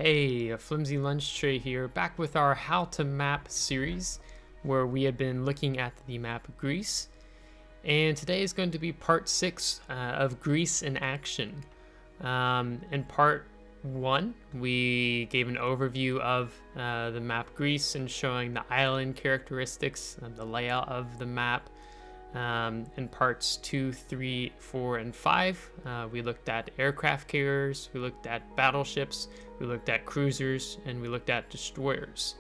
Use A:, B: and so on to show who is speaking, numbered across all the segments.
A: Hey, FlimsyLunchTray here, back with our How to Map series, where we have been looking at the map Greece. And today is going to be part 6 of Greece in action. In part 1, we gave an overview of the map Greece and showing the island characteristics, the layout of the map. In parts 2, 3, 4, and 5, we looked at aircraft carriers, we looked at battleships, we looked at cruisers, and we looked at destroyers.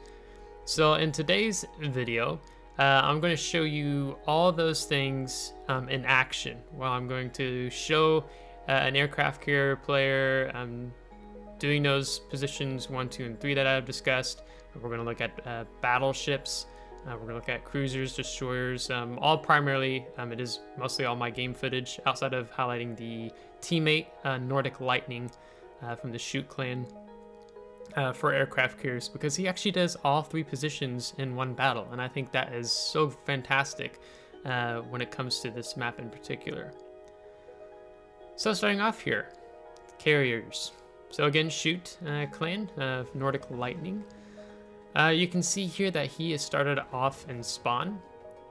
A: So in today's video, I'm going to show you all those things in action. Well, I'm going to show an aircraft carrier player doing those positions 1, 2, and 3 that I've discussed. We're going to look at battleships. We're going to look at cruisers, destroyers, all primarily, it is mostly all my game footage, outside of highlighting the teammate, Nordic Lightning, from the Shoot clan for aircraft carriers, because he actually does all 3 positions in one battle, and I think that is so fantastic when it comes to this map in particular. So starting off here, carriers. So again, Shoot clan of Nordic Lightning. You can see here that he has started off in spawn.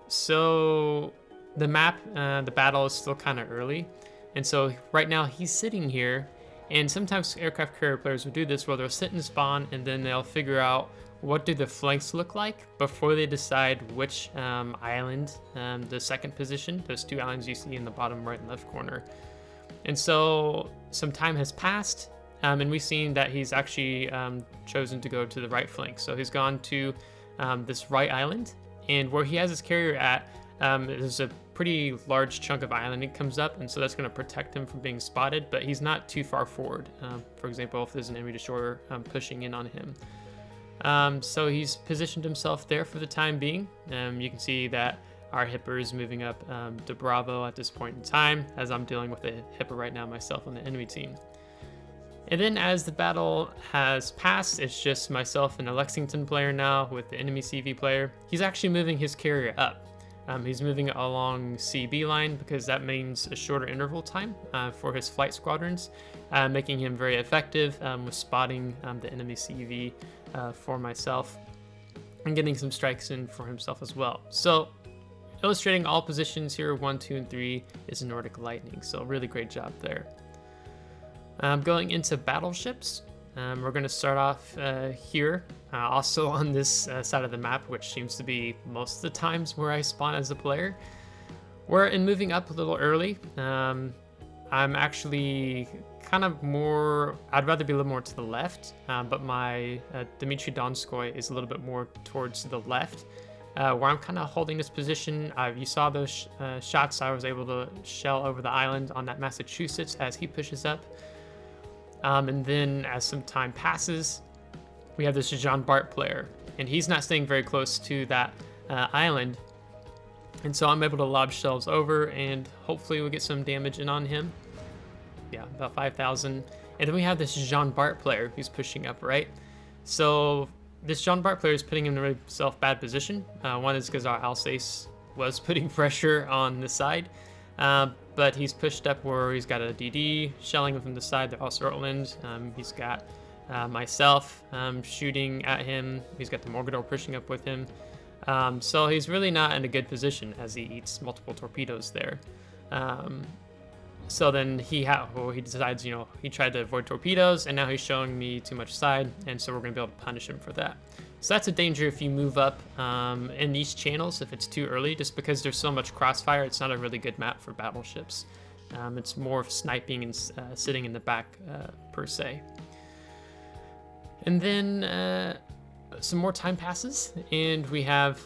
A: So the map, the battle is still kind of early. And so right now he's sitting here, and sometimes aircraft carrier players will do this where they'll sit in spawn and then they'll figure out what do the flanks look like before they decide which island, the second position, those 2 islands you see in the bottom right and left corner. And so some time has passed. And we've seen that he's actually chosen to go to the right flank. So he's gone to this right island, and where he has his carrier at, there's a pretty large chunk of island it comes up, and so that's going to protect him from being spotted, but he's not too far forward. For example, if there's an enemy destroyer pushing in on him. So he's positioned himself there for the time being. You can see that our hipper is moving up to Bravo at this point in time, as I'm dealing with a hipper right now myself on the enemy team. And then as the battle has passed, it's just myself and a Lexington player now with the enemy CV player. He's actually moving his carrier up. He's moving it along CB line because that means a shorter interval time for his flight squadrons, making him very effective with spotting the enemy CV for myself and getting some strikes in for himself as well. So illustrating all positions here, 1, 2, and 3 is Nordic Lightning. So really great job there. Going into battleships, we're going to start off here, also on this side of the map, which seems to be most of the times where I spawn as a player. We're in moving up a little early. I'm actually kind of more, I'd rather be a little more to the left, but my Dmitry Donskoy is a little bit more towards the left, where I'm kind of holding this position. You saw those shots I was able to shell over the island on that Massachusetts as he pushes up. And then as some time passes, we have this Jean Bart player, and he's not staying very close to that island. And so I'm able to lob shells over, and hopefully we'll get some damage in on him. Yeah, about 5,000. And then we have this Jean Bart player who's pushing up, right? So this Jean Bart player is putting him in a really bad position. One is because our Alsace was putting pressure on the side. But he's pushed up where he's got a DD shelling from the side. They're also Ortland. He's got myself shooting at him. He's got the Morgador pushing up with him. So he's really not in a good position as he eats multiple torpedoes there. So then he decides, he tried to avoid torpedoes, and now he's showing me too much side, and so we're going to be able to punish him for that. So that's a danger if you move up in these channels, if it's too early, just because there's so much crossfire. It's not a really good map for battleships. It's more of sniping and sitting in the back per se. And then some more time passes, and we have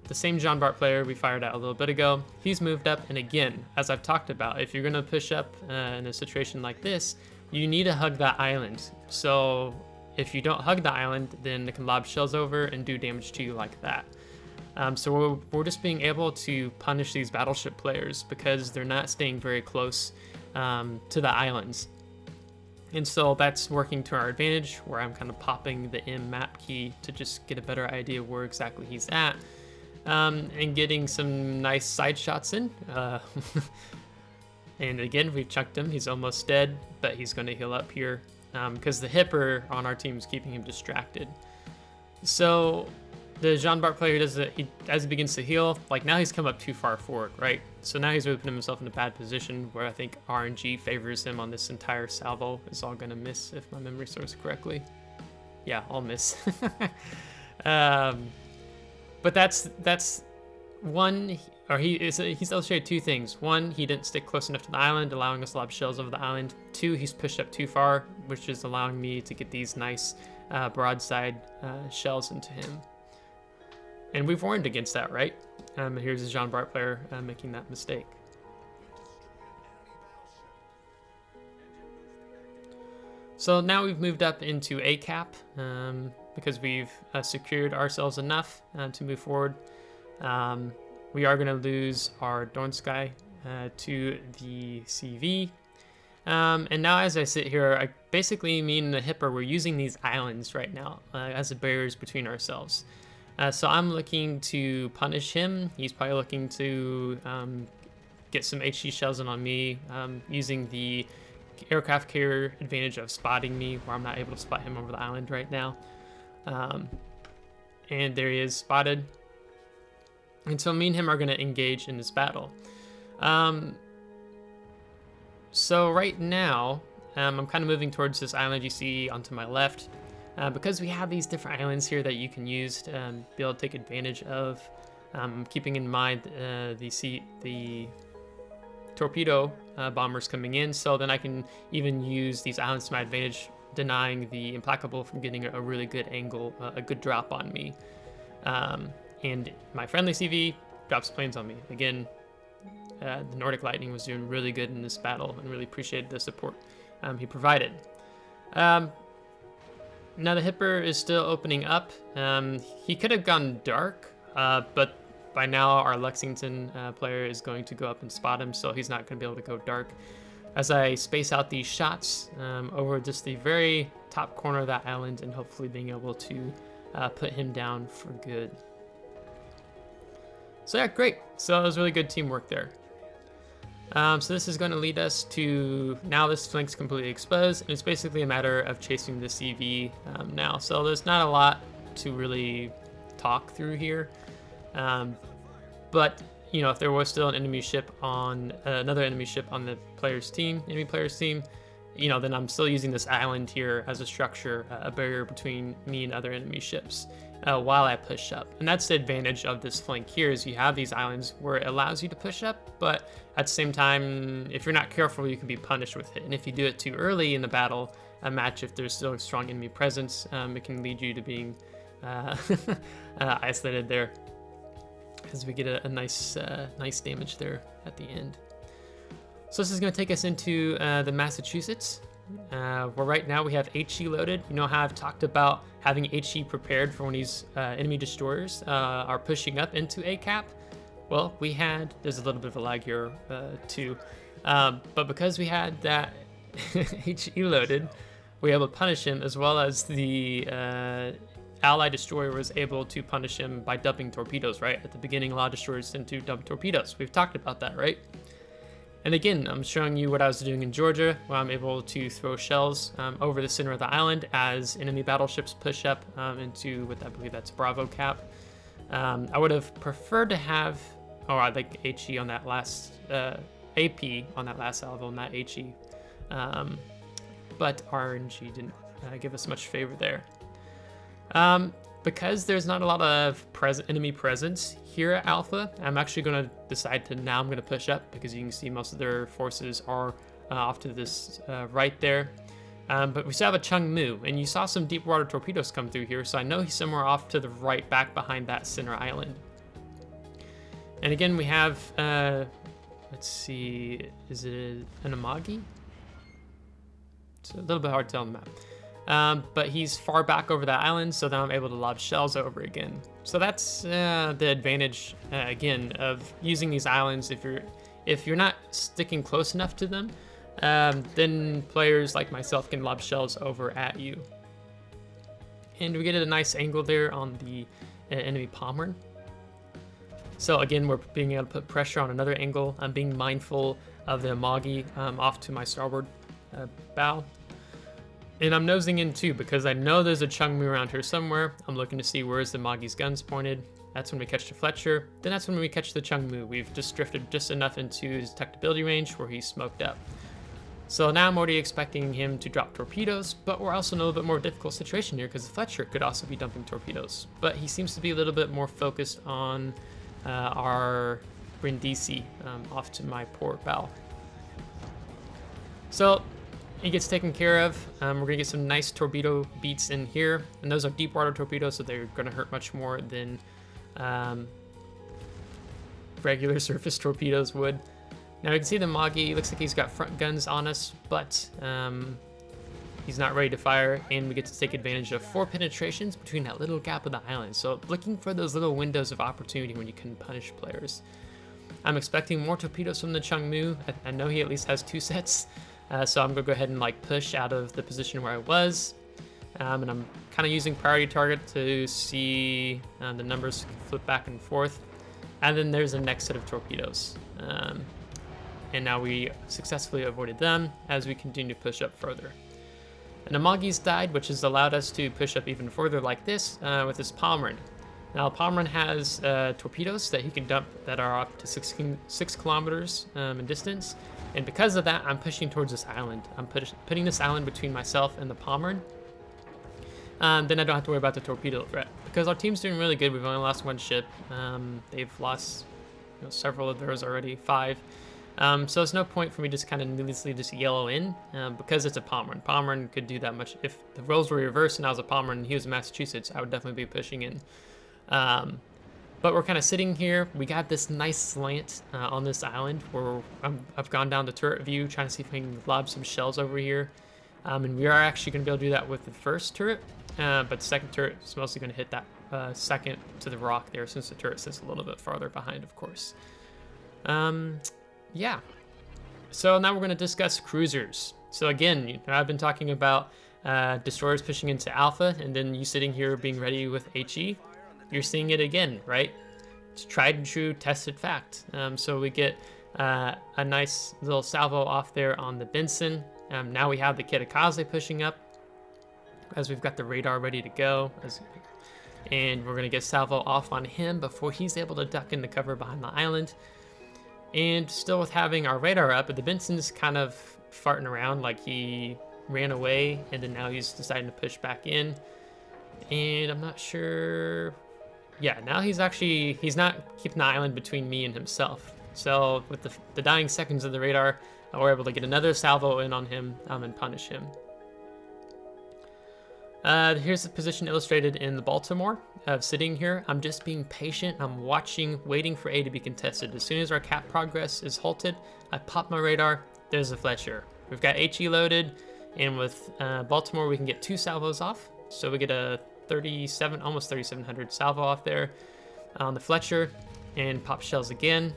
A: the same Jean Bart player we fired at a little bit ago. He's moved up, and again, as I've talked about, if you're going to push up in a situation like this, you need to hug that island. So if you don't hug the island, then it can lob shells over and do damage to you like that. So we're just being able to punish these battleship players because they're not staying very close to the islands. And so that's working to our advantage, where I'm kind of popping the M map key to just get a better idea of where exactly he's at, and getting some nice side shots in. And again, we've chucked him. He's almost dead, but he's going to heal up here. because the hipper on our team is keeping him distracted. So the Jean Bart player does it, as he begins to heal, like now he's come up too far forward, right? So now he's opening himself in a bad position where I think RNG favors him on this entire salvo. It's all gonna miss if my memory serves correctly. Yeah, all miss. But that's one, or he's illustrated two things. One, he didn't stick close enough to the island, allowing us to lob shells over the island. Two, he's pushed up too far, which is allowing me to get these nice broadside shells into him. And we've warned against that, right? Here's a Jean Bart player making that mistake. So now we've moved up into A cap because we've secured ourselves enough to move forward. We are going to lose our Dornsky to the CV. And now as I sit here, basically me and the hipper, we're using these islands right now as the barriers between ourselves. So I'm looking to punish him. He's probably looking to get some HE shells in on me, using the aircraft carrier advantage of spotting me, where I'm not able to spot him over the island right now. And there he is, spotted. And so me and him are going to engage in this battle. So right now, I'm kind of moving towards this island you see onto my left. Because we have these different islands here that you can use to be able to take advantage of, keeping in mind the torpedo bombers coming in, so then I can even use these islands to my advantage, denying the Implacable from getting a really good angle, a good drop on me. And my friendly CV drops planes on me. Again, the Nordic Lightning was doing really good in this battle and really appreciated the support he provided. Now the hipper is still opening up. He could have gone dark, but by now our Lexington player is going to go up and spot him, so he's not going to be able to go dark. As I space out these shots over just the very top corner of that island, and hopefully being able to put him down for good. So yeah, great. So it was really good teamwork there. So this is going to lead us to, now this flank's completely exposed, and it's basically a matter of chasing the CV now. So there's not a lot to really talk through here. But, you know, if there was still an enemy ship on, another enemy ship on the enemy player's team, you know, then I'm still using this island here as a structure, a barrier between me and other enemy ships while I push up. And that's the advantage of this flank here, is you have these islands where it allows you to push up, but at the same time, if you're not careful, you can be punished with it. And if you do it too early in the battle, a match, if there's still a strong enemy presence, it can lead you to being isolated there, as we get a nice damage there at the end. So this is going to take us into the Massachusetts, where right now we have HE loaded. You know how I've talked about having HE prepared for when these enemy destroyers are pushing up into A cap? Well, there's a little bit of a lag here too, but because we had that HE loaded, we were able to punish him, as well as the Allied destroyer was able to punish him by dumping torpedoes, right? At the beginning, a lot of destroyers tend to dump torpedoes. We've talked about that, right? And again, I'm showing you what I was doing in Georgia, where I'm able to throw shells over the center of the island as enemy battleships push up into what I believe that's Bravo cap. I would have preferred to have, I like HE on that last, AP on that last salvo, not HE. But RNG didn't give us much favor there. Because there's not a lot of enemy presence here at Alpha, I'm actually going to decide to, now I'm going to push up, because you can see most of their forces are off to this right there. But we still have a Chung Mu, and you saw some deep water torpedoes come through here, so I know he's somewhere off to the right, back behind that center island. And again, we have, let's see, is it an Amagi? It's a little bit hard to tell on the map. But he's far back over that island, so then I'm able to lob shells over again. So that's the advantage, again, of using these islands. If you're not sticking close enough to them, then players like myself can lob shells over at you. And we get a nice angle there on the enemy Pommern. So again, we're being able to put pressure on another angle. I'm being mindful of the Amagi off to my starboard bow. And I'm nosing in too because I know there's a Chungmu around here somewhere. I'm looking to see where's the Moggy's guns pointed. That's when we catch the Fletcher. Then that's when we catch the Chungmu. We've just drifted just enough into his detectability range where he's smoked up. So now I'm already expecting him to drop torpedoes, but we're also in a little bit more difficult situation here because the Fletcher could also be dumping torpedoes. But he seems to be a little bit more focused on our Brindisi off to my port bow. So he gets taken care of. We're gonna get some nice torpedo beats in here, and those are deep water torpedoes, so they're gonna hurt much more than regular surface torpedoes would. Now you can see the Moggy, looks like he's got front guns on us, but he's not ready to fire, and we get to take advantage of 4 penetrations between that little gap of the island. So looking for those little windows of opportunity when you can punish players. I'm expecting more torpedoes from the Chungmu. I know he at least has 2 sets, so I'm gonna go ahead and like push out of the position where I was. And I'm kind of using priority target to see the numbers flip back and forth. And then there's the next set of torpedoes. And now we successfully avoided them as we continue to push up further. And the Moggy's died, which has allowed us to push up even further like this with this Palmerin. Now Palmerin has torpedoes that he can dump that are up to 6 kilometers in distance. And because of that, I'm pushing towards this island. I'm putting this island between myself and the Palmerin. Then I don't have to worry about the torpedo threat. Because our team's doing really good, we've only lost 1 ship. They've lost several of theirs already, 5. So it's no point for me just kind of needlessly just yellow in because it's a Palmerin. Palmerin could do that much. If the roles were reversed and I was a Palmerin and he was in Massachusetts, I would definitely be pushing in. But we're kind of sitting here. We got this nice slant on this island where I've gone down the turret view trying to see if we can lob some shells over here. And we are actually going to be able to do that with the first turret, but the second turret is mostly going to hit that second to the rock there since the turret sits a little bit farther behind, of course. Yeah. So now we're going to discuss cruisers. So again, I've been talking about destroyers pushing into Alpha and then you sitting here being ready with HE. You're seeing it again, right? It's tried and true, tested fact. So we get a nice little salvo off there on the Benson. Now we have the Kitakaze pushing up as we've got the radar ready to go. And we're going to get salvo off on him before he's able to duck into cover behind the island. And still with having our radar up, but the Benson's kind of farting around like he ran away and then now he's deciding to push back in. And I'm not sure. Yeah, now he's not keeping the island between me and himself. So with the dying seconds of the radar, we're able to get another salvo in on him and punish him. Here's the position illustrated in the Baltimore of sitting here. I'm just being patient. I'm watching, waiting for A to be contested. As soon as our cap progress is halted, I pop my radar. There's a Fletcher. We've got HE loaded, and with Baltimore, we can get 2 salvos off. So we get a 37, almost 3,700 salvo off there on the Fletcher, and pop shells again.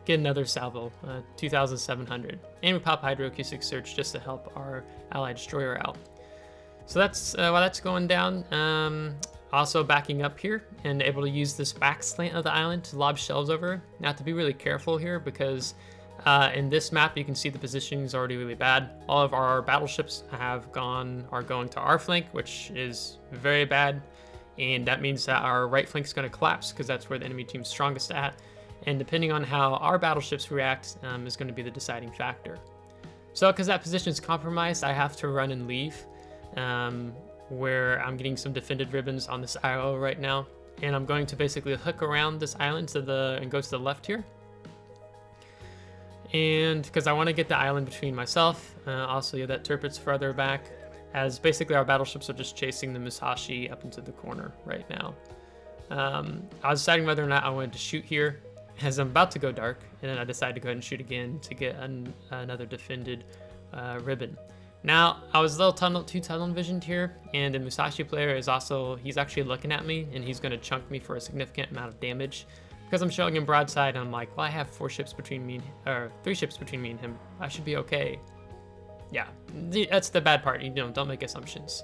A: Get another salvo, 2,700. And we pop hydroacoustic search just to help our allied destroyer out. So that's while that's going down. Also backing up here and able to use this back slant of the island to lob shells over. Now to be really careful here because in this map you can see the positioning is already really bad. All of our battleships are going to our flank, which is very bad. And that means that our right flank is going to collapse because that's where the enemy team's strongest at. And depending on how our battleships react is going to be the deciding factor. So because that position is compromised, I have to run and leave where I'm getting some defended ribbons on this IO right now. And I'm going to basically hook around this island and go to the left here. And because I want to get the island between myself, also that turret's further back, as basically our battleships are just chasing the Musashi up into the corner right now. I was deciding whether or not I wanted to shoot here as I'm about to go dark, and then I decided to go ahead and shoot again to get another defended ribbon. Now, I was a little too tunnel visioned here, and the Musashi player he's actually looking at me, and he's going to chunk me for a significant amount of damage. Because I'm showing him broadside, and I'm like, well, I have 3 ships between me and him. I should be okay. Yeah, that's the bad part. Don't make assumptions.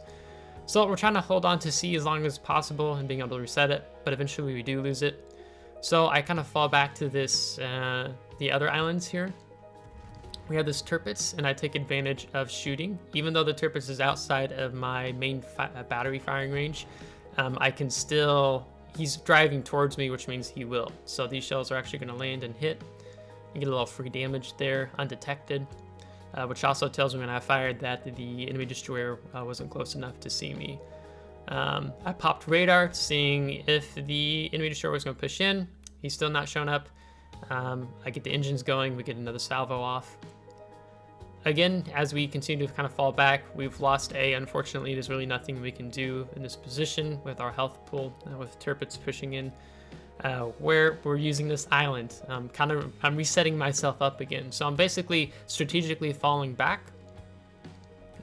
A: So we're trying to hold on to C as long as possible and being able to reset it, but eventually we do lose it. So I kind of fall back to this, the other islands here, we have this Tirpitz, and I take advantage of shooting. Even though the Tirpitz is outside of my main battery firing range, I can still, he's driving towards me, which means he will. So these shells are actually going to land and hit. You get a little free damage there, undetected, which also tells me when I fired that the enemy destroyer wasn't close enough to see me. I popped radar, seeing if the enemy destroyer was going to push in. He's still not shown up. I get the engines going, we get another salvo off. Again, as we continue to kind of fall back, we've lost A. Unfortunately, there's really nothing we can do in this position with our health pool, with Tirpitz pushing in. Where we're using this island, I'm resetting myself up again. So I'm basically strategically falling back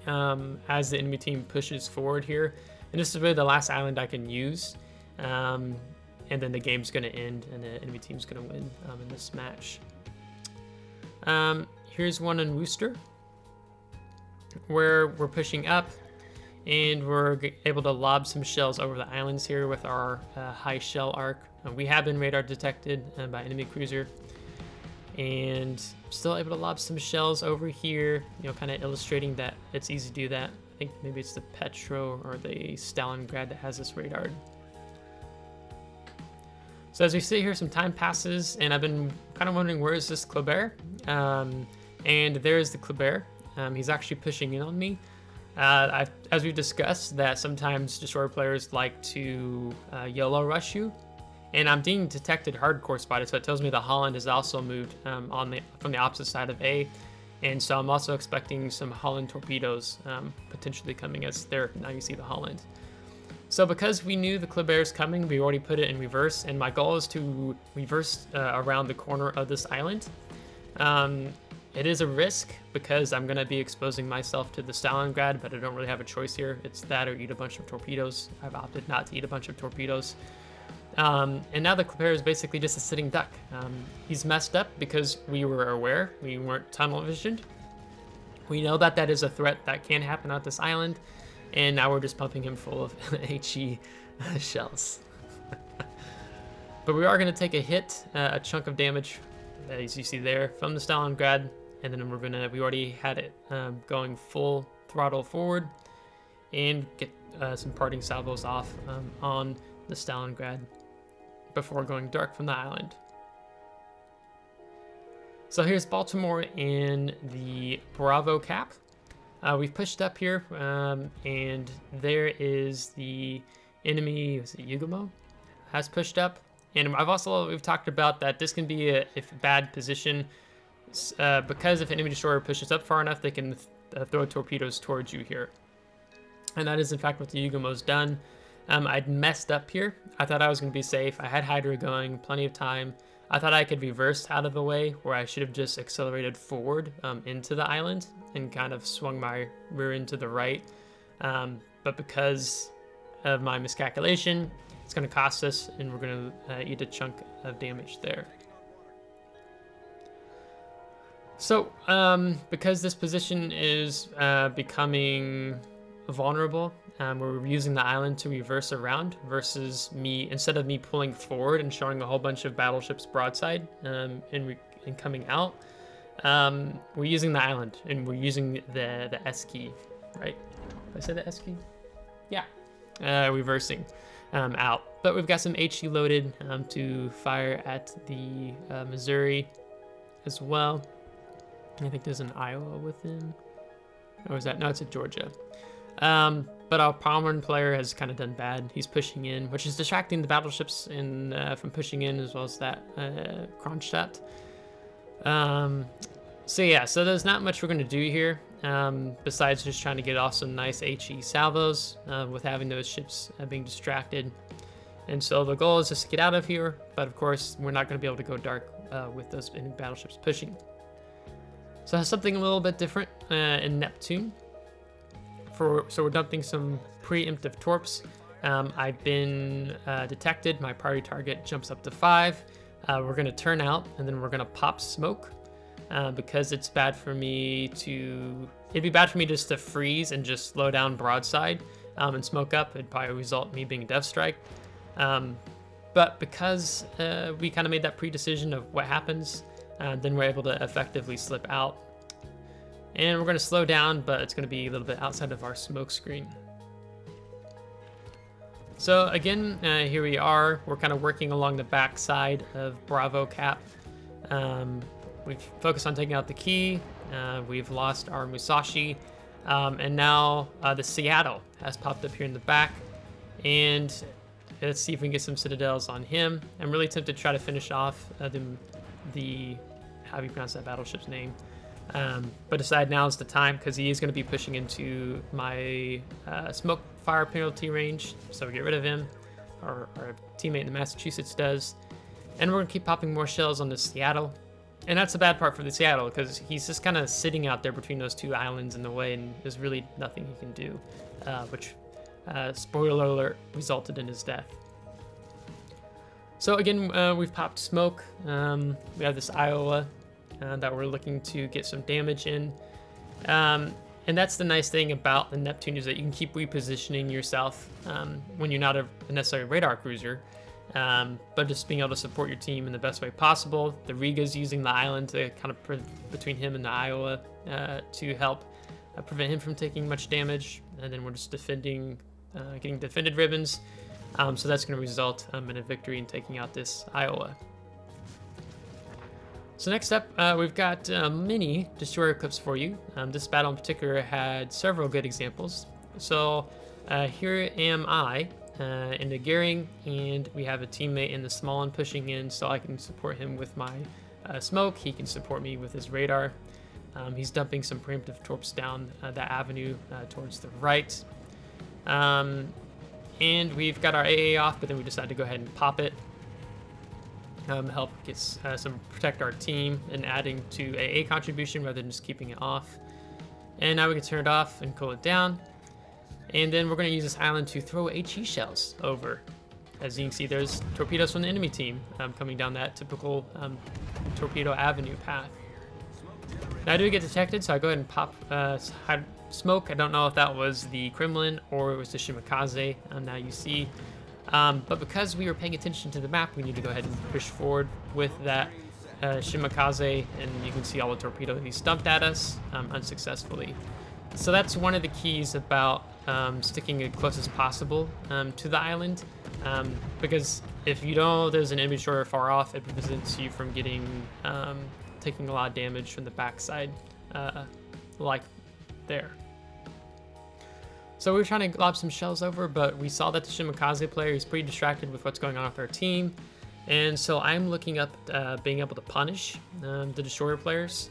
A: as the enemy team pushes forward here. And this is really the last island I can use. And then the game's going to end and the enemy team's going to win in this match. Here's one in Worcester, where we're pushing up and we're able to lob some shells over the islands here with our high shell arc. We have been radar detected by enemy cruiser, and still able to lob some shells over here, kind of illustrating that it's easy to do that. I think maybe it's the Petro or the Stalingrad that has this radar. So as we sit here, some time passes, and I've been kind of wondering, where is this Clubare? And there's the Clubare. He's actually pushing in on me. As we've discussed, that sometimes destroyer players like to YOLO rush you, and I'm being detected hardcore spotted, so it tells me the Holland is also moved from the opposite side of A, and so I'm also expecting some Holland torpedoes potentially coming as there. Now you see the Holland. So because we knew the Clubare is coming, we already put it in reverse, and my goal is to reverse around the corner of this island. It is a risk because I'm going to be exposing myself to the Stalingrad, but I don't really have a choice here. It's that or eat a bunch of torpedoes. I've opted not to eat a bunch of torpedoes. And now the Clubare is basically just a sitting duck. He's messed up because we were aware. We weren't tunnel visioned. We know that that is a threat that can happen on this island, and now we're just pumping him full of HE shells. But we are going to take a hit, a chunk of damage, as you see there, from the Stalingrad, and then we already had it going full throttle forward, and get some parting salvos off on the Stalingrad before going dark from the island. So here's Baltimore in the Bravo cap. We've pushed up here, and there is the enemy, was it Yugumo, has pushed up. And we've talked about that this can be a bad position because if an enemy destroyer pushes up far enough, they can throw torpedoes towards you here. And that is in fact what the Yugumo's done. I'd messed up here. I thought I was going to be safe. I had Hydra going, plenty of time. I thought I could reverse out of the way, where I should have just accelerated forward into the island and kind of swung my rear end to the right. But because of my miscalculation, it's going to cost us, and we're going to eat a chunk of damage there. So, because this position is becoming vulnerable, we're using the island to reverse around versus me, instead of me pulling forward and showing a whole bunch of battleships broadside and coming out, we're using the island, and we're using the S key, right? Did I say the S key? Yeah, reversing out. But we've got some HE loaded to fire at the Missouri as well. I think there's an Iowa with him. Or is that? No, it's a Georgia. But our Palmer player has kind of done bad. He's pushing in, which is distracting the battleships from pushing in, as well as that Kronstadt. So yeah, so there's not much we're going to do here besides just trying to get off some nice HE salvos with having those ships being distracted. And so the goal is just to get out of here, but of course we're not going to be able to go dark with those enemy battleships pushing. So something a little bit different in Neptune. So we're dumping some preemptive torps. I've been detected. My priority target jumps up to 5. We're going to turn out, and then we're going to pop smoke because it's bad for me to... It'd be bad for me just to freeze and just slow down broadside and smoke up. It'd probably result in me being death strike. But because we kind of made that pre-decision of what happens, then we're able to effectively slip out And we're going to slow down, but it's going to be a little bit outside of our smoke screen. So again, here we are. We're kind of working along the back side of Bravo Cap. We've focused on taking out the key. We've lost our Musashi. And now the Seattle has popped up here in the back. And let's see if we can get some citadels on him. I'm really tempted to try to finish off the how do you pronounce that battleship's name? But decide now is the time, because he is going to be pushing into my smoke fire penalty range. So we get rid of him. Our teammate in the Massachusetts does. And we're going to keep popping more shells on the Seattle. And that's the bad part for the Seattle, because he's just kind of sitting out there between those two islands in the way, and there's really nothing he can do, which, spoiler alert, resulted in his death. So again, we've popped smoke. We have this Iowa that we're looking to get some damage in. And that's the nice thing about the Neptune, is that you can keep repositioning yourself when you're not a necessary radar cruiser. But just being able to support your team in the best way possible. The Riga's using the island to kind of between him and the Iowa to help prevent him from taking much damage. And then we're just defending, getting defended ribbons. So that's going to result in a victory in taking out this Iowa. So next up, we've got mini destroyer clips for you. This battle in particular had several good examples. So here am I in the Gearing, and we have a teammate in the small one pushing in, so I can support him with my smoke. He can support me with his radar. He's dumping some preemptive torps down that avenue towards the right. And we've got our AA off, but then we decided to go ahead and pop it. Help get protect our team and adding to AA contribution rather than just keeping it off. And now we can turn it off and cool it down. And then we're going to use this island to throw HE shells over. As you can see, there's torpedoes from the enemy team coming down that typical torpedo avenue path. Now I do get detected, so I go ahead and pop smoke. I don't know if that was the Kremlin or it was the Shimakaze. Now you see. But because we were paying attention to the map, we need to go ahead and push forward with that Shimakaze, and you can see all the torpedoes he stumped at us unsuccessfully. So that's one of the keys about sticking as close as possible to the island, because if you know there's an enemy destroyer far off, it prevents you from getting taking a lot of damage from the backside, like there. So we were trying to lob some shells over, but we saw that the Shimakaze player is pretty distracted with what's going on with our team. And so I'm looking up being able to punish the destroyer players.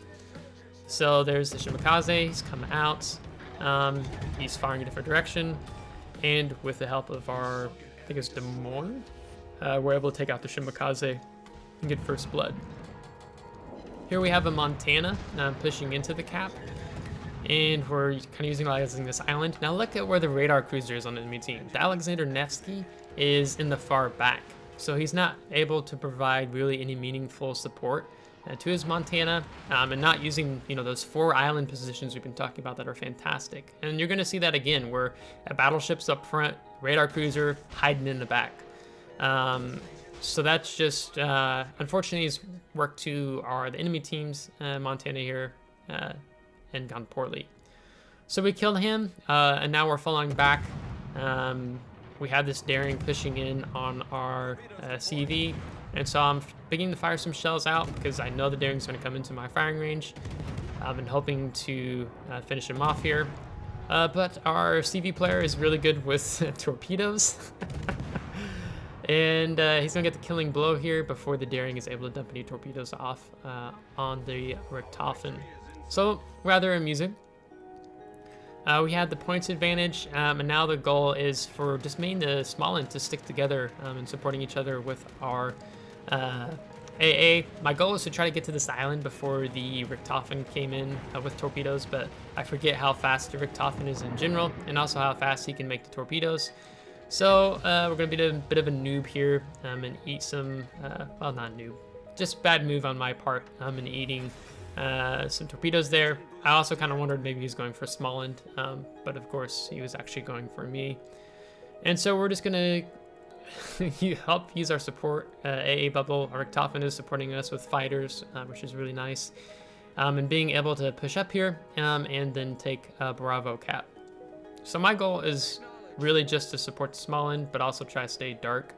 A: So there's the Shimakaze, he's come out. He's firing a different direction. And with the help of our, I think it's Des Moines, we're able to take out the Shimakaze and get first blood. Here we have a Montana pushing into the cap. And we're kind of utilizing this island. Now look at where the radar cruiser is on the enemy team. The Alexander Nevsky is in the far back. So he's not able to provide really any meaningful support to his Montana, and not using, you know, those 4 island positions we've been talking about that are fantastic. And you're going to see that again, where a battleship's up front, radar cruiser hiding in the back. So that's just, unfortunately, has worked to the enemy team's Montana here, and gone poorly. So we killed him, and now we're following back. We have this Daring pushing in on our CV, and so I'm beginning to fire some shells out because I know the Daring's going to come into my firing range. I've been hoping to finish him off here, but our CV player is really good with torpedoes. And he's going to get the killing blow here before the Daring is able to dump any torpedoes off on the Richthofen. So, rather amusing. We had the points advantage, and now the goal is for just mainly the Smollett to stick together and supporting each other with our AA. My goal is to try to get to this island before the Richthofen came in with torpedoes, but I forget how fast the Richthofen is in general, and also how fast he can make the torpedoes. So we're going to be a bit of a noob here and eat some, well, not noob, just bad move on my part in eating some torpedoes there. I also kind of wondered maybe he was going for Smollett, but of course he was actually going for me. And so we're just going to help use our support. AA Bubble, our Richthofen is supporting us with fighters, which is really nice. and being able to push up here and then take a Bravo cap. So my goal is really just to support the small end, but also try to stay dark.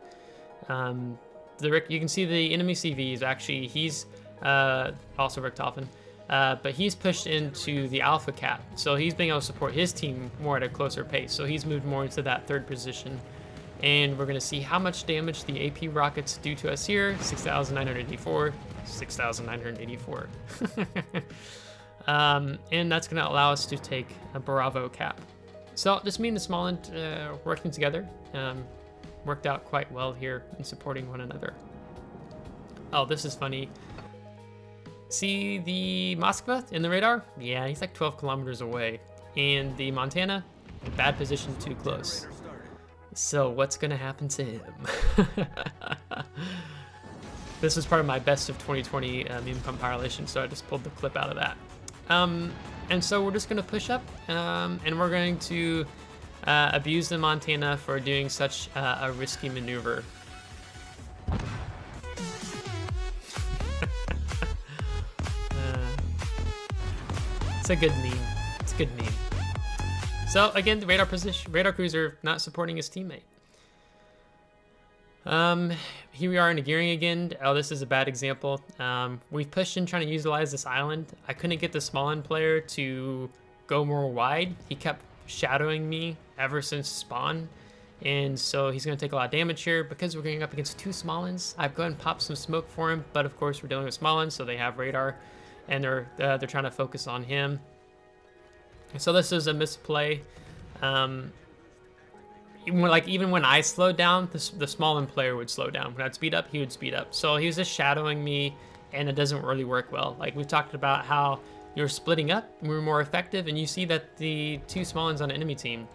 A: You can see the enemy CV is actually, he's also Richtofen, but he's pushed into the alpha cap. So he's being able to support his team more at a closer pace. So he's moved more into that third position. And we're going to see how much damage the AP rockets do to us here. 6,984, 6,984. And that's going to allow us to take a Bravo cap. So this me and the small end working together worked out quite well here in supporting one another. Oh, this is funny. See the Moskva in the radar? Yeah, he's like 12 kilometers away. And the Montana, bad position, too close. So what's gonna happen to him? This was part of my best of 2020 meme compilation, so I just pulled the clip out of that. And so we're just gonna push up, and we're going to abuse the Montana for doing such a risky maneuver. It's a good meme. It's a good meme. So again, the radar cruiser not supporting his teammate. Here we are in a gearing again. Oh, this is a bad example. We've pushed in trying to utilize this island. I couldn't get the small end player to go more wide. He kept shadowing me ever since spawn. And so he's going to take a lot of damage here because we're going up against two small ends. I've gone and popped some smoke for him, but of course we're dealing with small ends, so they have radar, and they're trying to focus on him. So this is a misplay. Even when I slowed down, the small end player would slow down. When I'd speed up, he would speed up. So he was just shadowing me, and it doesn't really work well. Like we've talked about how you're splitting up, and we're more effective, and you see that the two small ends on the enemy team,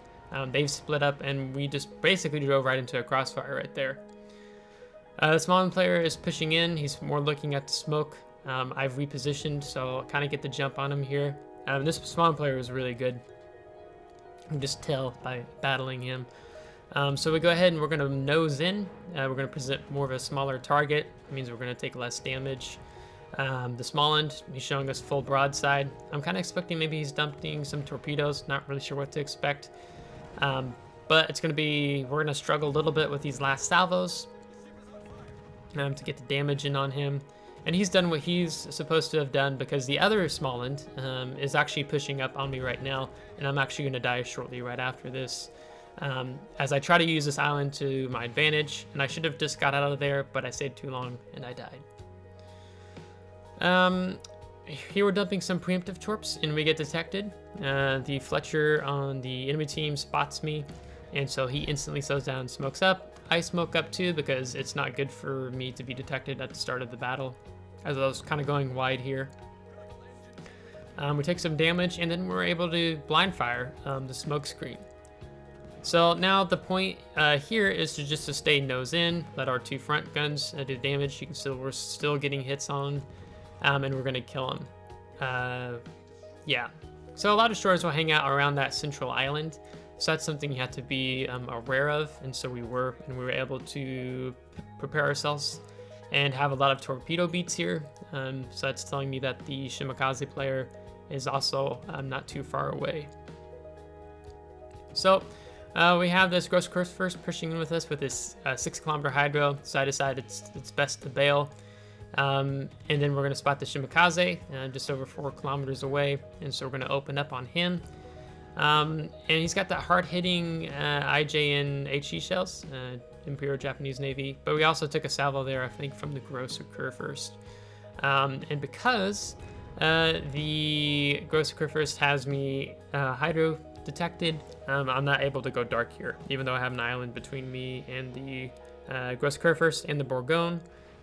A: they've split up, and we just basically drove right into a crossfire right there. The small end player is pushing in. He's more looking at the smoke. I've repositioned, so I'll kind of get the jump on him here. This small end player was really good. You can just tell by battling him. So we go ahead and we're going to nose in. We're going to present more of a smaller target. It means we're going to take less damage. The small end, he's showing us full broadside. I'm kind of expecting maybe he's dumping some torpedoes. Not really sure what to expect. But it's going to be, we're going to struggle a little bit with these last salvos to get the damage in on him. And he's done what he's supposed to have done because the other small end is actually pushing up on me right now. And I'm actually going to die shortly right after this. As I try to use this island to my advantage, and I should have just got out of there, but I stayed too long and I died. Here we're dumping some preemptive torps and we get detected. The Fletcher on the enemy team spots me, and so he instantly slows down and smokes up. I smoke up too because it's not good for me to be detected at the start of the battle, as I was kind of going wide here. We take some damage, and then we're able to blind fire the smoke screen. So now the point here is to just to stay nose in, let our two front guns do damage. You can still, we're still getting hits on, and we're gonna kill him. Yeah. So a lot of destroyers will hang out around that central island. So that's something you have to be aware of. And so we were able to prepare ourselves and have a lot of torpedo beats here. So that's telling me that the Shimakaze player is also not too far away. So we have this Gross Curse first pushing in with us with this 6 kilometer hydro. So I decided it's best to bail. And then we're going to spot the Shimakaze just over 4 kilometers away. And so we're going to open up on him. And he's got that hard-hitting IJN HE shells, Imperial Japanese Navy. But we also took a salvo there, I think, from the Gross Curse. And because the Gross Curse has me hydro detected, I'm not able to go dark here, even though I have an island between me and the Gross Curse and the Bourgogne.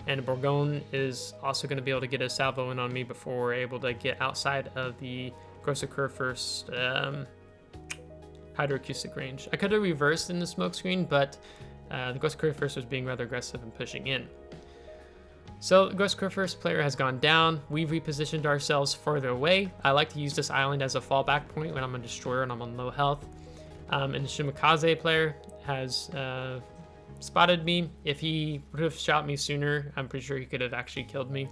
A: And the Bourgogne is also going to be able to get a salvo in on me before we're able to get outside of the Gross Curse hydroacoustic range. I could have reversed in the smoke screen, but the Gross Curse was being rather aggressive and pushing in. So the Gross Curse player has gone down. We've repositioned ourselves further away. I like to use this island as a fallback point when I'm a destroyer and I'm on low health. And the Shimakaze player has spotted me. If he would have shot me sooner, I'm pretty sure he could have actually killed me.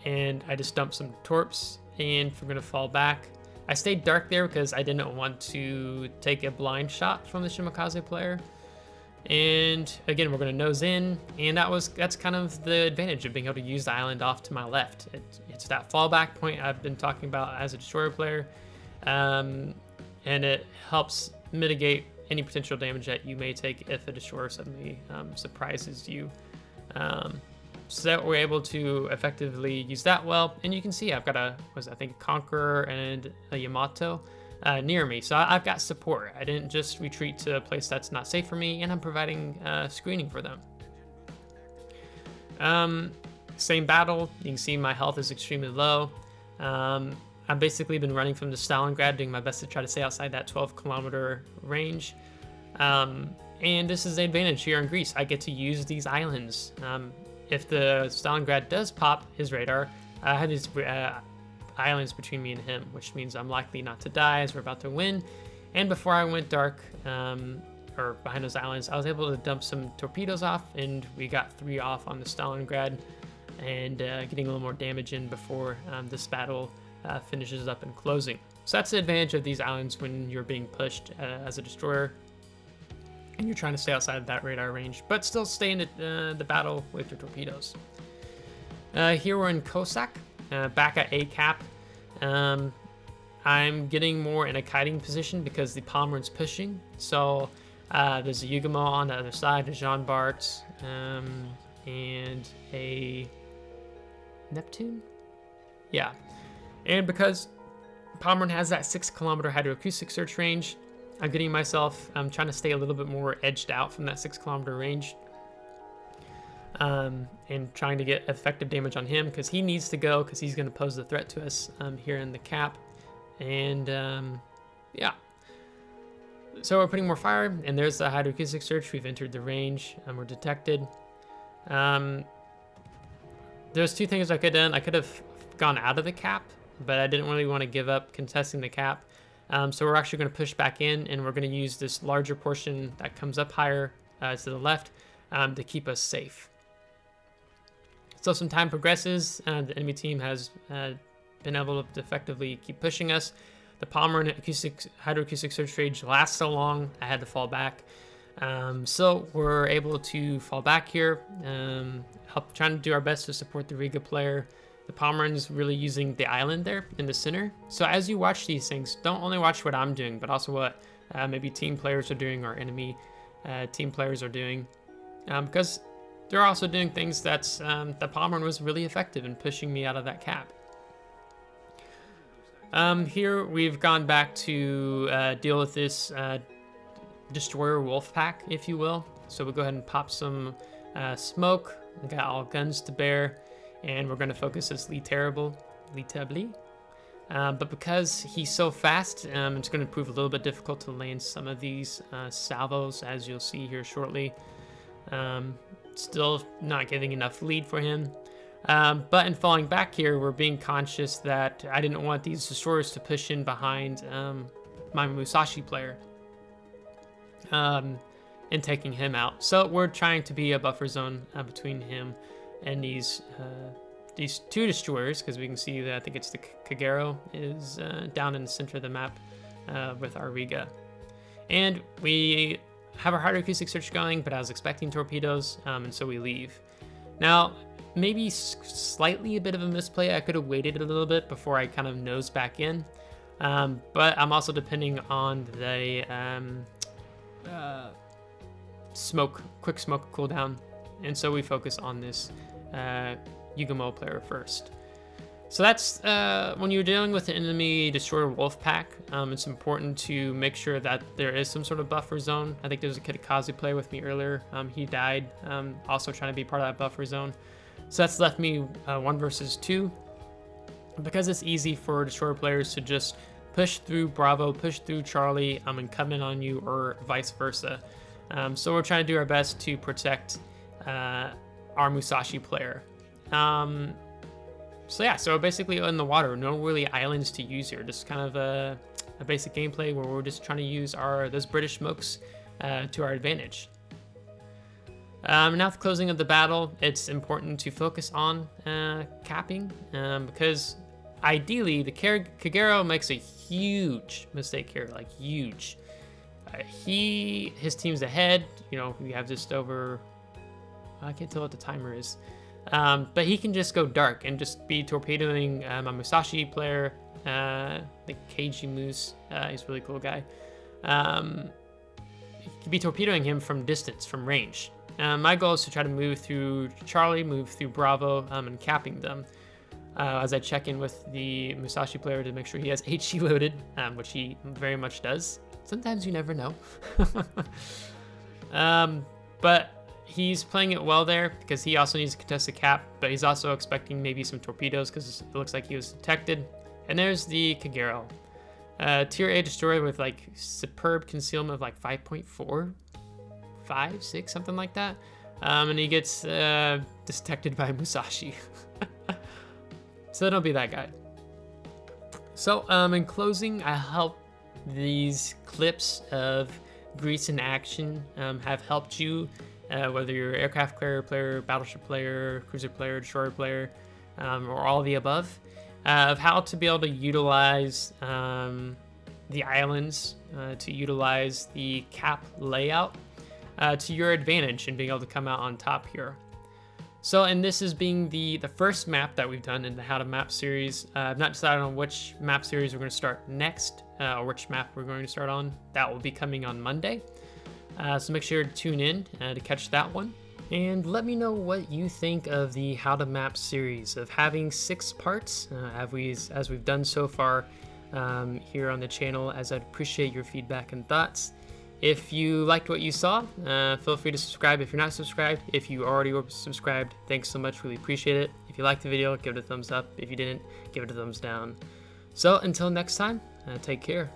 A: and I just dumped some torps, and we're gonna fall back. I stayed dark there because I didn't want to take a blind shot from the Shimakaze player. And again, we're going to nose in, and that's kind of the advantage of being able to use the island off to my left. It's that fallback point I've been talking about as a destroyer player, and it helps mitigate any potential damage that you may take if a destroyer suddenly surprises you. So that we're able to effectively use that well. And you can see I've got I think a Conqueror and a Yamato near me, so I've got support. I didn't just retreat to a place that's not safe for me, and I'm providing screening for them. Same battle, you can see my health is extremely low. I've basically been running from the Stalingrad, doing my best to try to stay outside that 12-kilometer range. And this is the advantage here in Greece. I get to use these islands. If the Stalingrad does pop his radar, I have these islands between me and him, which means I'm likely not to die as we're about to win. And before I went dark, or behind those islands, I was able to dump some torpedoes off, and we got 3 off on the Stalingrad, and getting a little more damage in before this battle finishes up in closing. So that's the advantage of these islands when you're being pushed as a destroyer, and you're trying to stay outside of that radar range, but still stay in the battle with your torpedoes. Here we're in Cossack. Back at A cap, I'm getting more in a kiting position because the Pomeran's pushing. So there's a Yugamo on the other side, a Jean Bart, and a Neptune. Yeah, and because Pomeran has that 6-kilometer hydroacoustic search range, I'm trying to stay a little bit more edged out from that 6-kilometer range. And trying to get effective damage on him because he needs to go, because he's going to pose the threat to us here in the cap. And yeah, so we're putting more fire, and there's the hydroacoustic search. We've entered the range and we're detected. There's 2 things I could have done. I could have gone out of the cap, but I didn't really want to give up contesting the cap. So we're actually going to push back in, and we're going to use this larger portion that comes up higher to the left to keep us safe. So some time progresses, and the enemy team has been able to effectively keep pushing us. The Pomeran hydroacoustic search range lasts so long, I had to fall back. So we're able to fall back here, trying to do our best to support the Riga player. The Pomeran's really using the island there in the center. So as you watch these things, don't only watch what I'm doing, but also what maybe team players are doing or enemy team players are doing. Because they're also doing things the Pomeran was really effective in pushing me out of that cap. Here we've gone back to deal with this destroyer wolf pack, if you will. So we'll go ahead and pop some smoke. We got all guns to bear, and we're going to focus as Lee Terrible. But because he's so fast, it's going to prove a little bit difficult to land some of these salvos, as you'll see here shortly. Still not giving enough lead for him. But in falling back here, we're being conscious that I didn't want these destroyers to push in behind my Musashi player and taking him out. So we're trying to be a buffer zone between him and these 2 destroyers, because we can see that I think it's the Kagero is down in the center of the map with our Riga. And we have our hydroacoustic search going, but I was expecting torpedoes, and so we leave. Now, maybe slightly a bit of a misplay. I could have waited a little bit before I kind of nose back in, but I'm also depending on the quick smoke cooldown, and so we focus on this Yugamo player first. So that's when you're dealing with an enemy destroyer wolf pack, it's important to make sure that there is some sort of buffer zone. I think there was a Kitakaze player with me earlier. He died, also trying to be part of that buffer zone. So that's left me 1 versus 2. Because it's easy for destroyer players to just push through Bravo, push through Charlie, and come in on you, or vice versa. So we're trying to do our best to protect our Musashi player. So yeah, so basically in the water, no really islands to use here. Just kind of a basic gameplay where we're just trying to use those British smokes to our advantage. Now at the closing of the battle, it's important to focus on capping, because ideally the Kagero makes a huge mistake here, like huge. His team's ahead. You know, we have just over, I can't tell what the timer is, but he can just go dark and just be torpedoing a Musashi player, the Keiji Moose. He's a really cool guy. He could be torpedoing him from distance, from range. My goal is to try to move through Charlie, move through Bravo, and capping them. As I check in with the Musashi player to make sure he has HE loaded, which he very much does. Sometimes you never know. But he's playing it well there because he also needs to contest the cap, but he's also expecting maybe some torpedoes because it looks like he was detected. And there's the Kagero. Tier A destroyer with like superb concealment of like 5.4, 5, 6, something like that. And he gets detected by Musashi. So don't be that guy. So in closing, I hope these clips of Greece in action have helped you, whether you're an aircraft player, battleship player, cruiser player, destroyer player, or all of the above, of how to be able to utilize the islands, to utilize the cap layout to your advantage and being able to come out on top here. So, and this is being the first map that we've done in the How to Map series. I've not decided on which map series we're going to start next, or which map we're going to start on. That will be coming on Monday. So make sure to tune in to catch that one. And let me know what you think of the How to Map series of having 6 parts, as we've done so far here on the channel, as I'd appreciate your feedback and thoughts. If you liked what you saw, feel free to subscribe if you're not subscribed. If you already were subscribed, thanks so much, really appreciate it. If you liked the video, give it a thumbs up. If you didn't, give it a thumbs down. So until next time, take care.